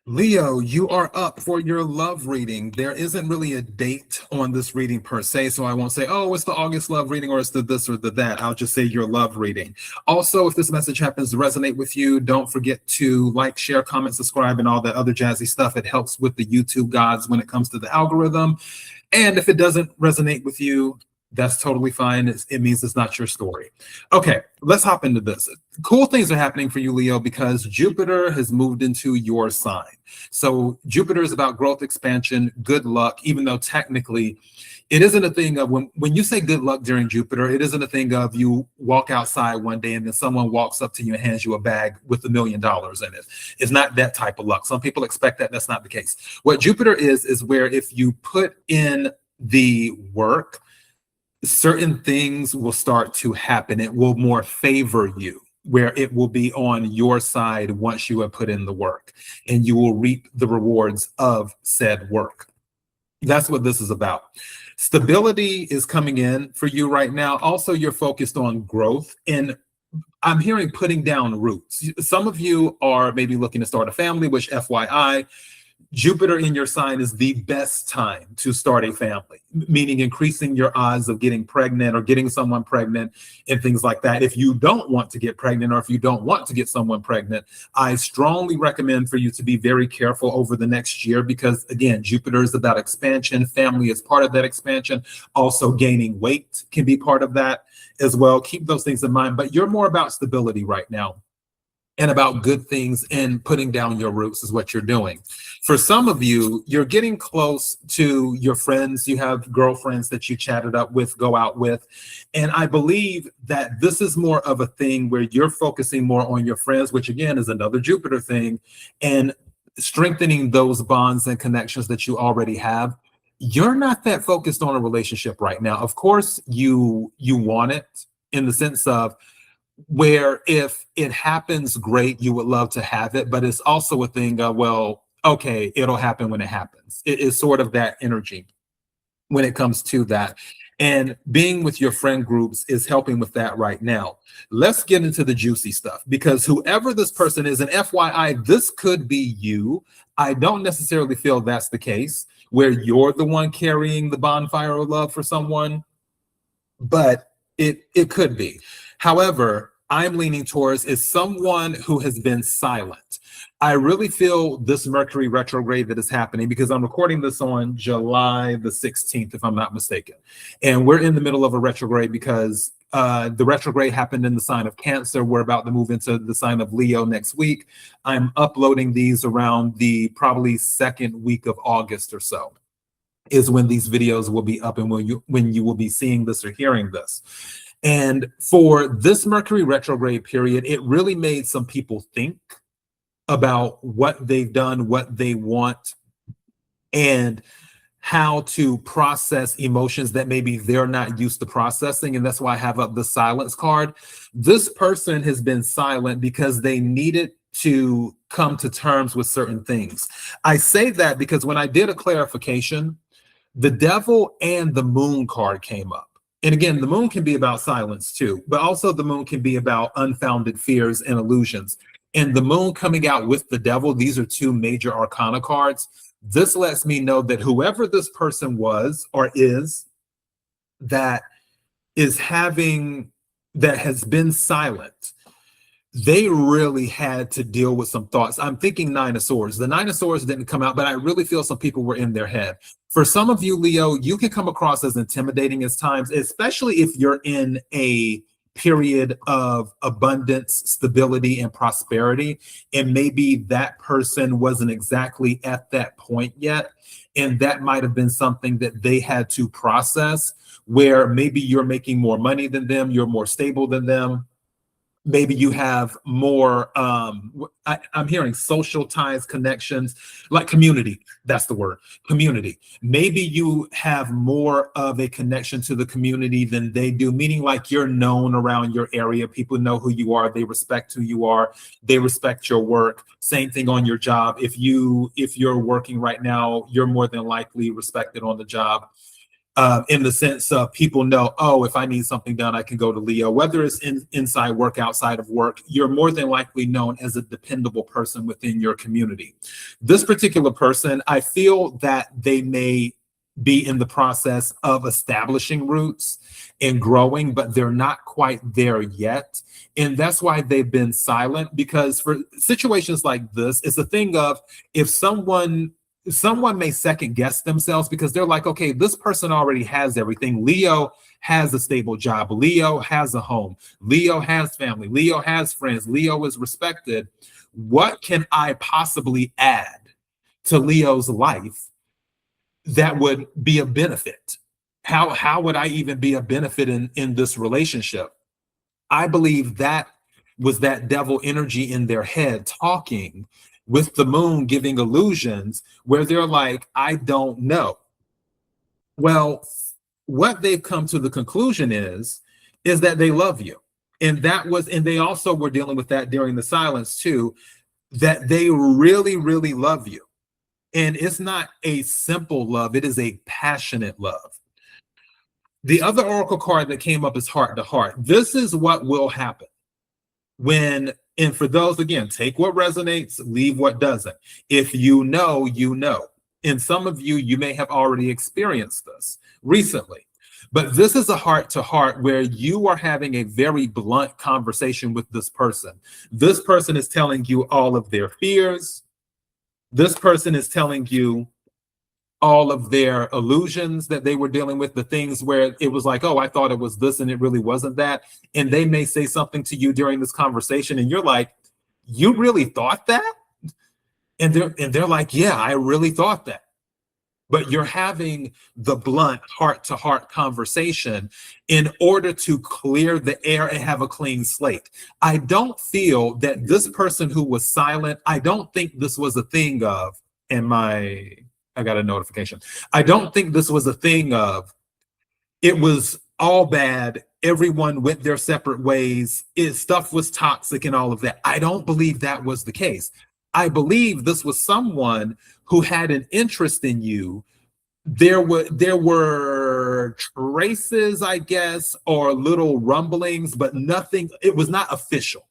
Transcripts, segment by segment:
Leo, you are up for your love reading. There isn't really a date on this reading per se, so I won't say, oh, it's the August love reading or it's the this or the that. I'll just say your love reading. Also, if this message happens to resonate with you, don't forget to like, share, comment, subscribe, and all that other jazzy stuff. It helps with the YouTube gods when it comes to the algorithm. And if it doesn't resonate with you, that's totally fine. It means it's not your story. Okay, let's hop into this. Cool things are happening for you, Leo, because Jupiter has moved into your sign. So Jupiter is about growth, expansion, good luck, even though technically it isn't a thing of when you say good luck during Jupiter, it isn't a thing of you walk outside one day and then someone walks up to you and hands you a bag with $1 million in it. It's not that type of luck. Some people expect that. That's not the case. What Jupiter is where if you put in the work, certain things will start to happen. It will more favor you, where it will be on your side once you have put in the work, and you will reap the rewards of said work. That's what this is about. Stability is coming in for you right now. Also, you're focused on growth, and I'm hearing putting down roots. Some of you are maybe looking to start a family, which FYI, Jupiter in your sign is the best time to start a family, meaning increasing your odds of getting pregnant or getting someone pregnant and things like that. If you don't want to get pregnant or if you don't want to get someone pregnant, I strongly recommend for you to be very careful over the next year because, again, Jupiter is about expansion. Family is part of that expansion. Also, gaining weight can be part of that as well. Keep those things in mind, but you're more about stability right now and about good things and putting down your roots is what you're doing. For some of you, you're getting close to your friends. You have girlfriends that you chatted up with, go out with. And I believe that this is more of a thing where you're focusing more on your friends, which again is another Jupiter thing, and strengthening those bonds and connections that you already have. You're not that focused on a relationship right now. Of course, you want it in the sense of where if it happens, great, you would love to have it, but it's also a thing of, well, okay, it'll happen when it happens. It is sort of that energy when it comes to that. And being with your friend groups is helping with that right now. Let's get into the juicy stuff because whoever this person is, and FYI, this could be you. I don't necessarily feel that's the case where you're the one carrying the bonfire of love for someone, but it could be. However, I'm leaning towards is someone who has been silent. I really feel this Mercury retrograde that is happening because I'm recording this on July the 16th, if I'm not mistaken. And we're in the middle of a retrograde because the retrograde happened in the sign of Cancer. We're about to move into the sign of Leo next week. I'm uploading these around the probably second week of August or so is when these videos will be up and when you will be seeing this or hearing this. And for this Mercury retrograde period, it really made some people think about what they've done, what they want, and how to process emotions that maybe they're not used to processing. And that's why I have up the silence card. This person has been silent because they needed to come to terms with certain things. I say that because when I did a clarification, the devil and the moon card came up. And again, the moon can be about silence too, but also the moon can be about unfounded fears and illusions. And the moon coming out with the devil, these are two major arcana cards. This lets me know that whoever this person was or is that has been silent, they really had to deal with some thoughts. I'm thinking Nine of Swords. The Nine of Swords didn't come out, but I really feel some people were in their head. For some of you, Leo, you can come across as intimidating at times, especially if you're in a period of abundance, stability, and prosperity. And maybe that person wasn't exactly at that point yet. And that might have been something that they had to process, where maybe you're making more money than them, you're more stable than them. Maybe you have more, I'm hearing social ties, connections, like community. That's the word, community. Maybe you have more of a connection to the community than they do, meaning like you're known around your area. People know who you are. They respect who you are. They respect your work. Same thing on your job. If you're working right now, you're more than likely respected on the job. in the sense of people know, oh, if I need something done, I can go to Leo. Whether it's inside work, outside of work, you're more than likely known as a dependable person within your community. This particular person, I feel that they may be in the process of establishing roots and growing, but they're not quite there yet. And that's why they've been silent, because for situations like this, it's a thing of if someone may second guess themselves because they're like, okay, this person already has everything. Leo has a stable job. Leo has a home. Leo has family. Leo has friends. Leo is respected. What can I possibly add to Leo's life that would be a benefit? How would I even be a benefit in this relationship? I believe that was that devil energy in their head talking with the moon, giving illusions where they're like, I don't know. Well, what they've come to the conclusion is that they love you. And they also were dealing with that during the silence too, that they really, really love you. And it's not a simple love, it is a passionate love. The other oracle card that came up is heart to heart. This is what will happen and for those, again, take what resonates, leave what doesn't. If you know, you know. And some of you may have already experienced this recently. But this is a heart to heart where you are having a very blunt conversation with this person. This person is telling you all of their fears. This person is telling you all of their illusions that they were dealing with, the things where it was like, oh, I thought it was this and it really wasn't that. And they may say something to you during this conversation and you're like, you really thought that? And they're like, yeah, I really thought that. But you're having the blunt heart-to-heart conversation in order to clear the air and have a clean slate. I don't feel that this person who was silent, I don't think this was a thing of, I got a notification. I don't think this was a thing of, it was all bad. Everyone went their separate ways. Stuff was toxic and all of that. I don't believe that was the case. I believe this was someone who had an interest in you. There were traces, I guess, or little rumblings, but nothing, it was not official.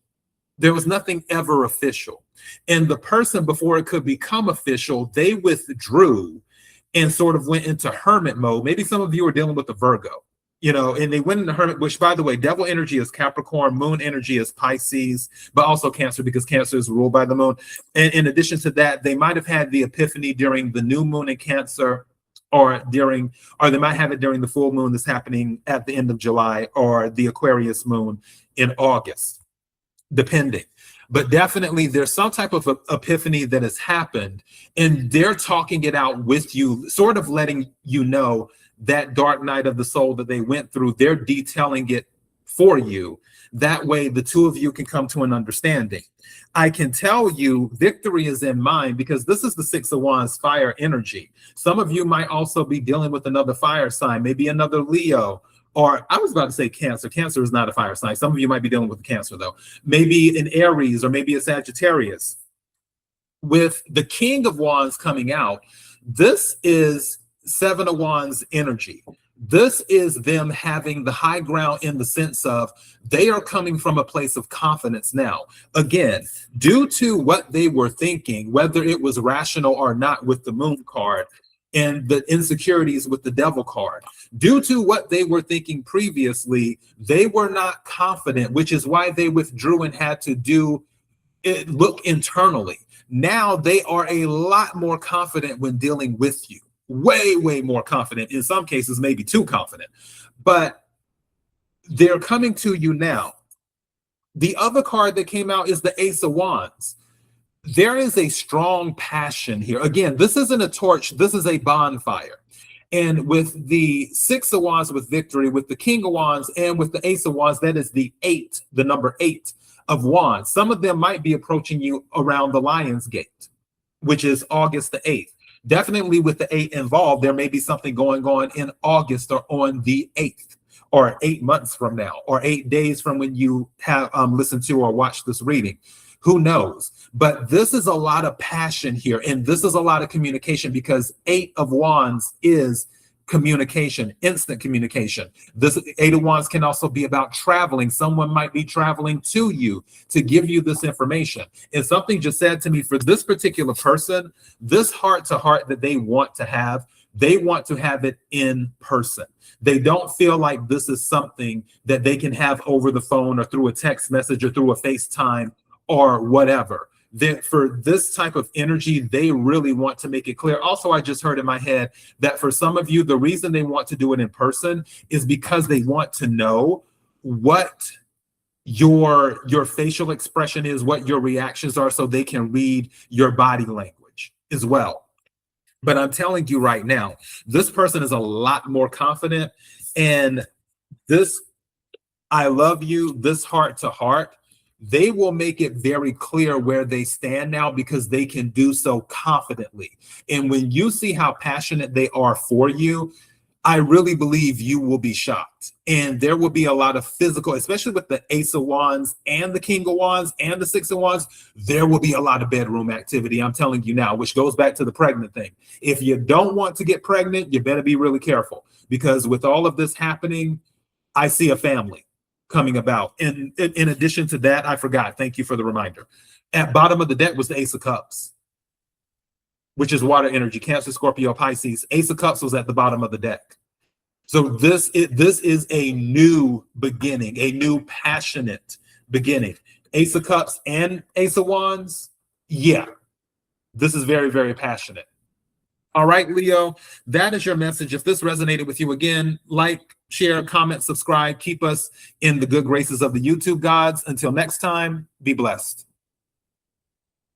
There was nothing ever official. And the person, before it could become official, they withdrew and sort of went into hermit mode. Maybe some of you are dealing with the Virgo, and they went into hermit, which, by the way, devil energy is Capricorn, moon energy is Pisces, but also Cancer, because Cancer is ruled by the moon. And in addition to that, they might have had the epiphany during the new moon in Cancer, or they might have it during the full moon that's happening at the end of July, or the Aquarius moon in August, depending. But definitely there's some type of epiphany that has happened, and they're talking it out with you, sort of letting you know that dark night of the soul that they went through. They're detailing it for you. That way the two of you can come to an understanding. I can tell you victory is in mind, because this is the Six of Wands fire energy. Some of you might also be dealing with another fire sign, maybe another Leo, or I was about to say Cancer. Cancer is not a fire sign. Some of you might be dealing with Cancer, though. Maybe an Aries or maybe a Sagittarius. With the King of Wands coming out, this is Seven of Wands energy. This is them having the high ground in the sense of they are coming from a place of confidence now. Again, due to what they were thinking, whether it was rational or not with the Moon card, and the insecurities with the Devil card. Due to what they were thinking previously, they were not confident, which is why they withdrew and had to look internally. Now they are a lot more confident when dealing with you. Way, way more confident. In some cases, maybe too confident. But they're coming to you now. The other card that came out is the Ace of Wands. There is a strong passion here. Again, this isn't a torch, this is a bonfire. And with the Six of Wands with victory, with the King of Wands, and with the Ace of Wands, that is the number 8 of Wands. Some of them might be approaching you around the Lion's Gate, which is August the 8th. Definitely with the 8 involved, there may be something going on in August or on the 8th, or 8 months from now, or 8 days from when you have listened to or watched this reading. Who knows? But this is a lot of passion here, and this is a lot of communication, because 8 of Wands is communication, instant communication. This Eight of Wands can also be about traveling. Someone might be traveling to you to give you this information. And something just said to me, for this particular person, this heart to heart that they want to have, they want to have it in person. They don't feel like this is something that they can have over the phone or through a text message or through a FaceTime or whatever. That for this type of energy, they really want to make it clear. Also, I just heard in my head that for some of you, the reason they want to do it in person is because they want to know what your facial expression is, what your reactions are, so they can read your body language as well. But I'm telling you right now, this person is a lot more confident, and this I love you, this heart to heart, they will make it very clear where they stand now because they can do so confidently. And when you see how passionate they are for you, I really believe you will be shocked. And there will be a lot of physical, especially with the Ace of Wands and the King of Wands and the Six of Wands, there will be a lot of bedroom activity, I'm telling you now, which goes back to the pregnant thing. If you don't want to get pregnant, you better be really careful, because with all of this happening, I see a family coming about. And in addition to that, I forgot, thank you for the reminder. At bottom of the deck was the Ace of Cups, which is water energy, Cancer, Scorpio, Pisces. Ace of Cups was at the bottom of the deck. So this is a new beginning, a new passionate beginning. Ace of Cups and Ace of Wands, yeah, this is very, very passionate. All right, Leo, that is your message. If this resonated with you, again, like, share, comment, subscribe. Keep us in the good graces of the YouTube gods. Until next time, be blessed.